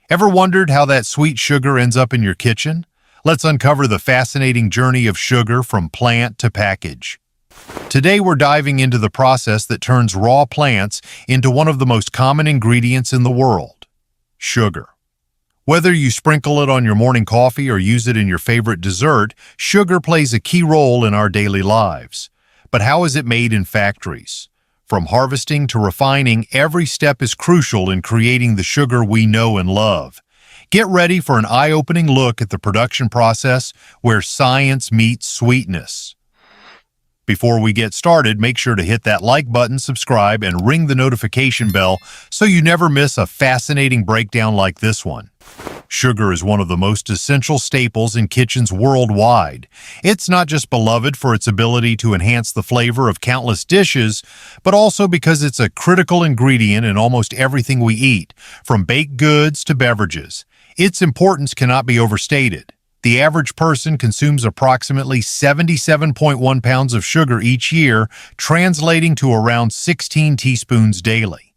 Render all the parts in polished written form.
Ever wondered how that sweet sugar ends up in your kitchen? Let's uncover the fascinating journey of sugar from plant to package. Today we're diving into the process that turns raw plants into one of the most common ingredients in the world: sugar. Whether you sprinkle it on your morning coffee or use it in your favorite dessert, sugar plays a key role in our daily lives. But how is it made in factories? From harvesting to refining, every step is crucial in creating the sugar we know and love. Get ready for an eye-opening look at the production process where science meets sweetness. Before we get started, make sure to hit that like button, subscribe, and ring the notification bell so you never miss a fascinating breakdown like this one. Sugar is one of the most essential staples in kitchens worldwide. It's not just beloved for its ability to enhance the flavor of countless dishes, but also because it's a critical ingredient in almost everything we eat, from baked goods to beverages. Its importance cannot be overstated. The average person consumes approximately 77.1 pounds of sugar each year, translating to around 16 teaspoons daily.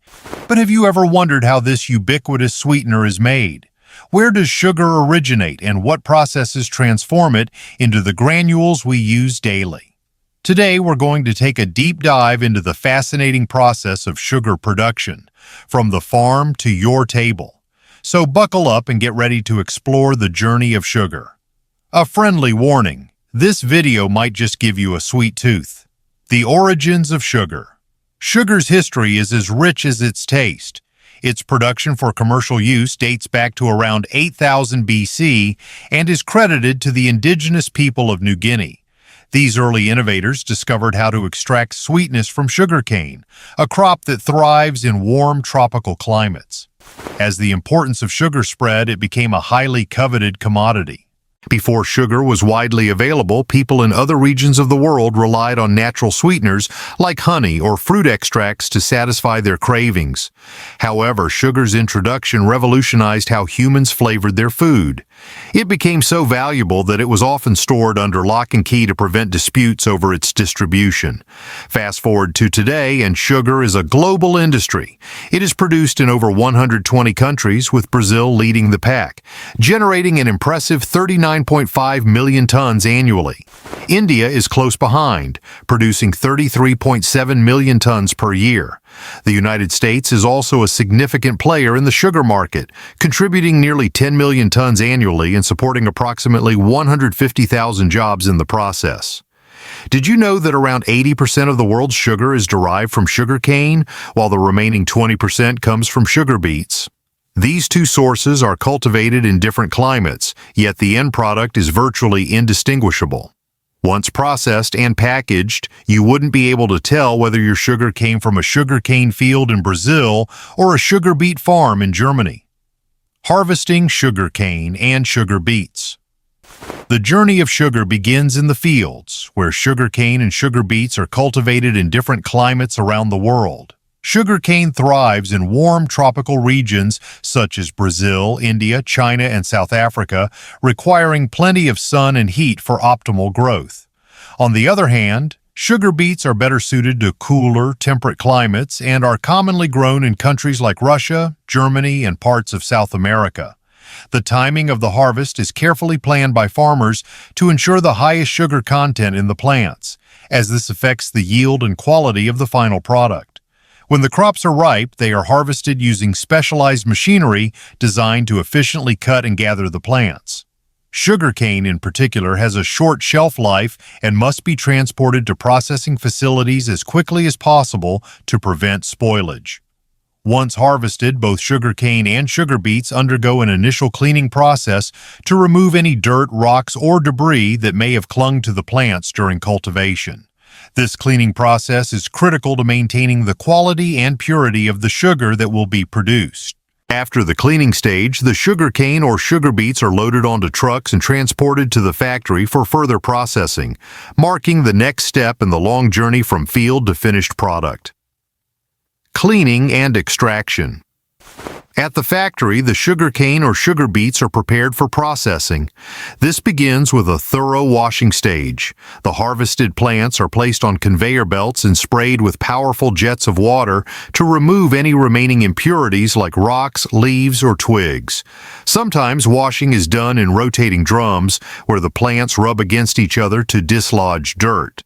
But have you ever wondered how this ubiquitous sweetener is made? Where does sugar originate and what processes transform it into the granules we use daily? Today, we're going to take a deep dive into the fascinating process of sugar production, from the farm to your table. So buckle up and get ready to explore the journey of sugar. A friendly warning: this video might just give you a sweet tooth. The origins of sugar. Sugar's history is as rich as its taste. Its production for commercial use dates back to around 8000 BC and is credited to the indigenous people of New Guinea. These early innovators discovered how to extract sweetness from sugarcane, a crop that thrives in warm tropical climates. As the importance of sugar spread, it became a highly coveted commodity. Before sugar was widely available, people in other regions of the world relied on natural sweeteners like honey or fruit extracts to satisfy their cravings. However, sugar's introduction revolutionized how humans flavored their food. It became so valuable that it was often stored under lock and key to prevent disputes over its distribution. Fast forward to today, and sugar is a global industry. It is produced in over 120 countries, with Brazil leading the pack, generating an impressive 39.5 million tons annually. India is close behind, producing 33.7 million tons per year. The United States is also a significant player in the sugar market, contributing nearly 10 million tons annually and supporting approximately 150,000 jobs in the process. Did you know that around 80% of the world's sugar is derived from sugarcane, while the remaining 20% comes from sugar beets? These two sources are cultivated in different climates, yet the end product is virtually indistinguishable. Once processed and packaged, you wouldn't be able to tell whether your sugar came from a sugarcane field in Brazil or a sugar beet farm in Germany. Harvesting sugarcane and sugar beets. The journey of sugar begins in the fields, where sugarcane and sugar beets are cultivated in different climates around the world. Sugarcane thrives in warm tropical regions such as Brazil, India, China, and South Africa, requiring plenty of sun and heat for optimal growth. On the other hand, sugar beets are better suited to cooler, temperate climates and are commonly grown in countries like Russia, Germany, and parts of South America. The timing of the harvest is carefully planned by farmers to ensure the highest sugar content in the plants, as this affects the yield and quality of the final product. When the crops are ripe, they are harvested using specialized machinery designed to efficiently cut and gather the plants. Sugarcane, in particular, has a short shelf life and must be transported to processing facilities as quickly as possible to prevent spoilage. Once harvested, both sugarcane and sugar beets undergo an initial cleaning process to remove any dirt, rocks, or debris that may have clung to the plants during cultivation. This cleaning process is critical to maintaining the quality and purity of the sugar that will be produced. After the cleaning stage, the sugarcane or sugar beets are loaded onto trucks and transported to the factory for further processing, marking the next step in the long journey from field to finished product. Cleaning and extraction. At the factory, the sugarcane or sugar beets are prepared for processing. This begins with a thorough washing stage. The harvested plants are placed on conveyor belts and sprayed with powerful jets of water to remove any remaining impurities like rocks, leaves, or twigs. Sometimes washing is done in rotating drums, where the plants rub against each other to dislodge dirt.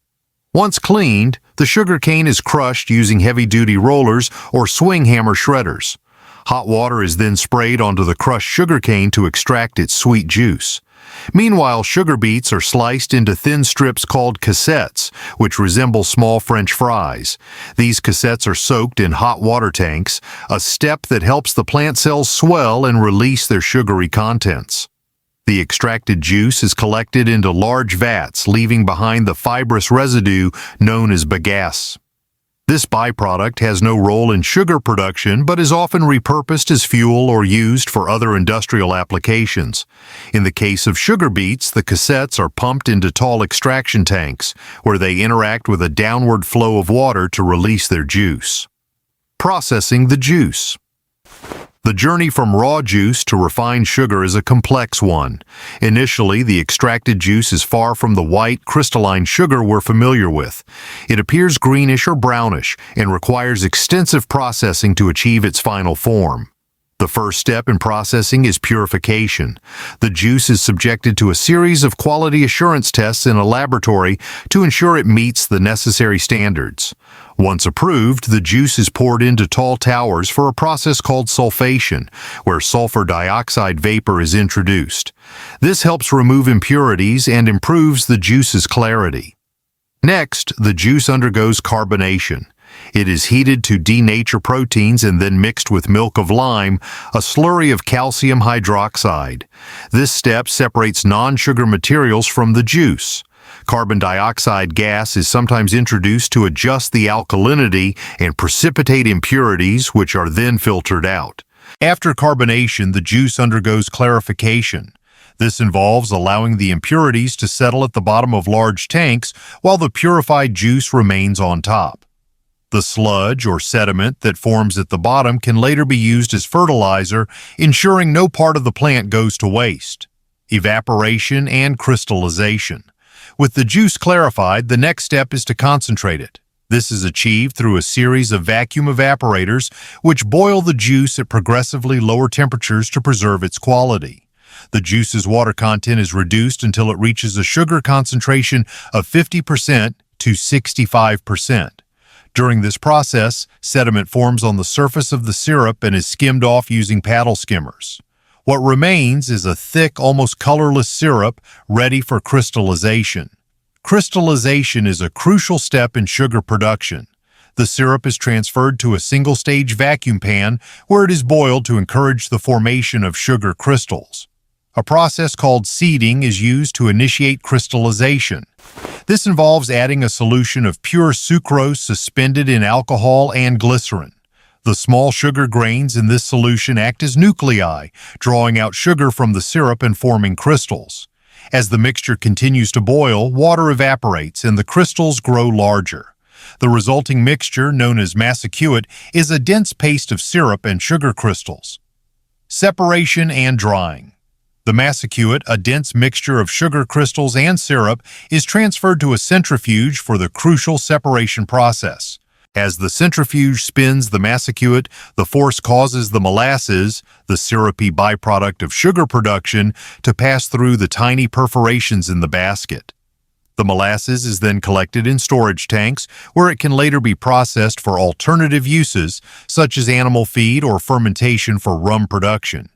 Once cleaned, the sugarcane is crushed using heavy-duty rollers or swing hammer shredders. Hot water is then sprayed onto the crushed sugarcane to extract its sweet juice. Meanwhile, sugar beets are sliced into thin strips called cassettes, which resemble small French fries. These cassettes are soaked in hot water tanks, a step that helps the plant cells swell and release their sugary contents. The extracted juice is collected into large vats, leaving behind the fibrous residue known as bagasse. This byproduct has no role in sugar production but is often repurposed as fuel or used for other industrial applications. In the case of sugar beets, the cassettes are pumped into tall extraction tanks, where they interact with a downward flow of water to release their juice. Processing the juice. The journey from raw juice to refined sugar is a complex one. Initially, the extracted juice is far from the white, crystalline sugar we're familiar with. It appears greenish or brownish and requires extensive processing to achieve its final form. The first step in processing is purification. The juice is subjected to a series of quality assurance tests in a laboratory to ensure it meets the necessary standards. Once approved, the juice is poured into tall towers for a process called sulfation, where sulfur dioxide vapor is introduced. This helps remove impurities and improves the juice's clarity. Next, the juice undergoes carbonation. It is heated to denature proteins and then mixed with milk of lime, a slurry of calcium hydroxide. This step separates non-sugar materials from the juice. Carbon dioxide gas is sometimes introduced to adjust the alkalinity and precipitate impurities, which are then filtered out. After carbonation, the juice undergoes clarification. This involves allowing the impurities to settle at the bottom of large tanks while the purified juice remains on top. The sludge or sediment that forms at the bottom can later be used as fertilizer, ensuring no part of the plant goes to waste. Evaporation and crystallization. With the juice clarified, the next step is to concentrate it. This is achieved through a series of vacuum evaporators, which boil the juice at progressively lower temperatures to preserve its quality. The juice's water content is reduced until it reaches a sugar concentration of 50% to 65%. During this process, sediment forms on the surface of the syrup and is skimmed off using paddle skimmers. What remains is a thick, almost colorless syrup ready for crystallization. Crystallization is a crucial step in sugar production. The syrup is transferred to a single-stage vacuum pan where it is boiled to encourage the formation of sugar crystals. A process called seeding is used to initiate crystallization. This involves adding a solution of pure sucrose suspended in alcohol and glycerin. The small sugar grains in this solution act as nuclei, drawing out sugar from the syrup and forming crystals. As the mixture continues to boil, water evaporates and the crystals grow larger. The resulting mixture, known as masacuate, is a dense paste of syrup and sugar crystals. Separation and drying. The masacuate, a dense mixture of sugar crystals and syrup, is transferred to a centrifuge for the crucial separation process. As the centrifuge spins the masacuate, the force causes the molasses, the syrupy byproduct of sugar production, to pass through the tiny perforations in the basket. The molasses is then collected in storage tanks, where it can later be processed for alternative uses, such as animal feed or fermentation for rum production.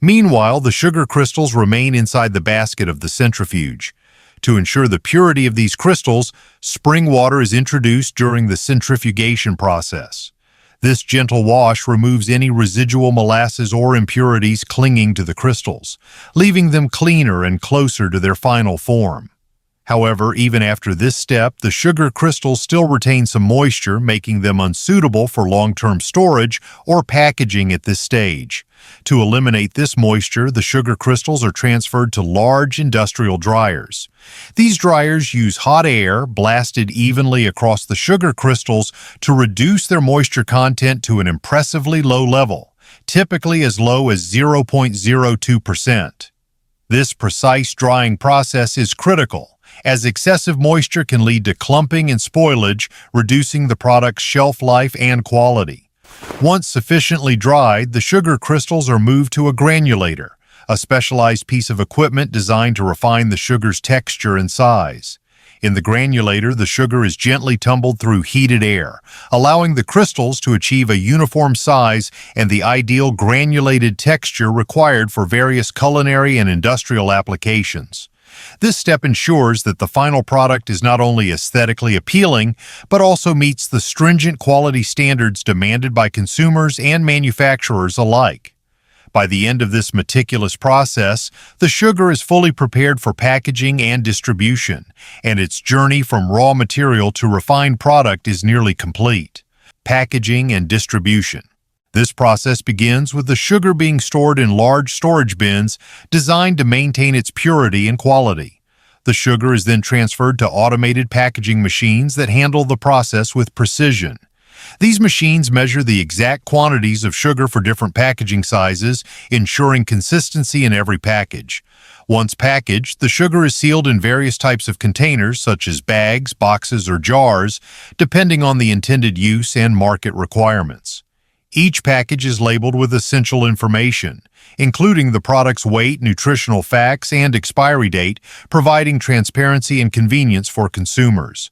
Meanwhile, the sugar crystals remain inside the basket of the centrifuge. To ensure the purity of these crystals, spring water is introduced during the centrifugation process. This gentle wash removes any residual molasses or impurities clinging to the crystals, leaving them cleaner and closer to their final form. However, even after this step, the sugar crystals still retain some moisture, making them unsuitable for long-term storage or packaging at this stage. To eliminate this moisture, the sugar crystals are transferred to large industrial dryers. These dryers use hot air blasted evenly across the sugar crystals to reduce their moisture content to an impressively low level, typically as low as 0.02%. This precise drying process is critical, as excessive moisture can lead to clumping and spoilage, reducing the product's shelf life and quality. Once sufficiently dried, the sugar crystals are moved to a granulator, a specialized piece of equipment designed to refine the sugar's texture and size. In the granulator, the sugar is gently tumbled through heated air, allowing the crystals to achieve a uniform size and the ideal granulated texture required for various culinary and industrial applications. This step ensures that the final product is not only aesthetically appealing, but also meets the stringent quality standards demanded by consumers and manufacturers alike. By the end of this meticulous process, the sugar is fully prepared for packaging and distribution, and its journey from raw material to refined product is nearly complete. Packaging and distribution. This process begins with the sugar being stored in large storage bins designed to maintain its purity and quality. The sugar is then transferred to automated packaging machines that handle the process with precision. These machines measure the exact quantities of sugar for different packaging sizes, ensuring consistency in every package. Once packaged, the sugar is sealed in various types of containers, such as bags, boxes, or jars, depending on the intended use and market requirements. Each package is labeled with essential information, including the product's weight, nutritional facts, and expiry date, providing transparency and convenience for consumers.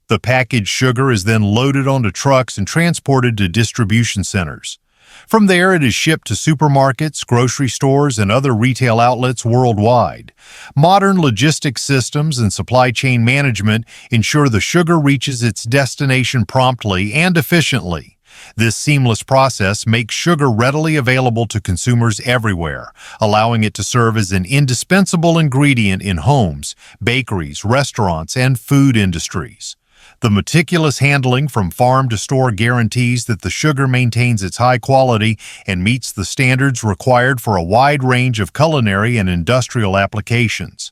The packaged sugar is then loaded onto trucks and transported to distribution centers. From there, it is shipped to supermarkets, grocery stores, and other retail outlets worldwide. Modern logistics systems and supply chain management ensure the sugar reaches its destination promptly and efficiently. This seamless process makes sugar readily available to consumers everywhere, allowing it to serve as an indispensable ingredient in homes, bakeries, restaurants, and food industries. The meticulous handling from farm to store guarantees that the sugar maintains its high quality and meets the standards required for a wide range of culinary and industrial applications.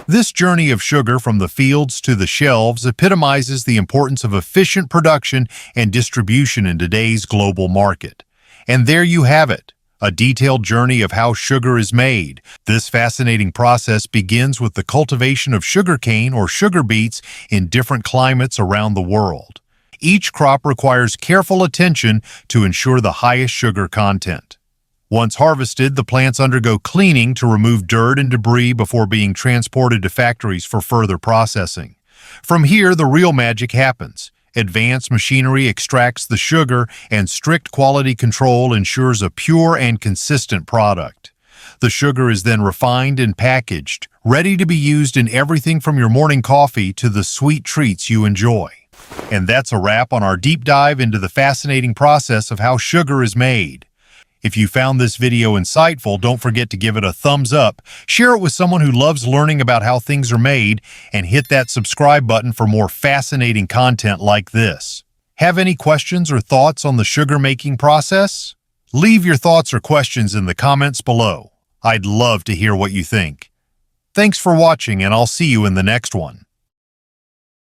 This journey of sugar from the fields to the shelves epitomizes the importance of efficient production and distribution in today's global market. And there you have it, a detailed journey of how sugar is made. This fascinating process begins with the cultivation of sugarcane or sugar beets in different climates around the world. Each crop requires careful attention to ensure the highest sugar content. Once harvested, the plants undergo cleaning to remove dirt and debris before being transported to factories for further processing. From here, the real magic happens. Advanced machinery extracts the sugar, and strict quality control ensures a pure and consistent product. The sugar is then refined and packaged, ready to be used in everything from your morning coffee to the sweet treats you enjoy. And that's a wrap on our deep dive into the fascinating process of how sugar is made. If you found this video insightful, don't forget to give it a thumbs up, share it with someone who loves learning about how things are made, and hit that subscribe button for more fascinating content like this. Have any questions or thoughts on the sugar making process? Leave your thoughts or questions in the comments below. I'd love to hear what you think. Thanks for watching, and I'll see you in the next one.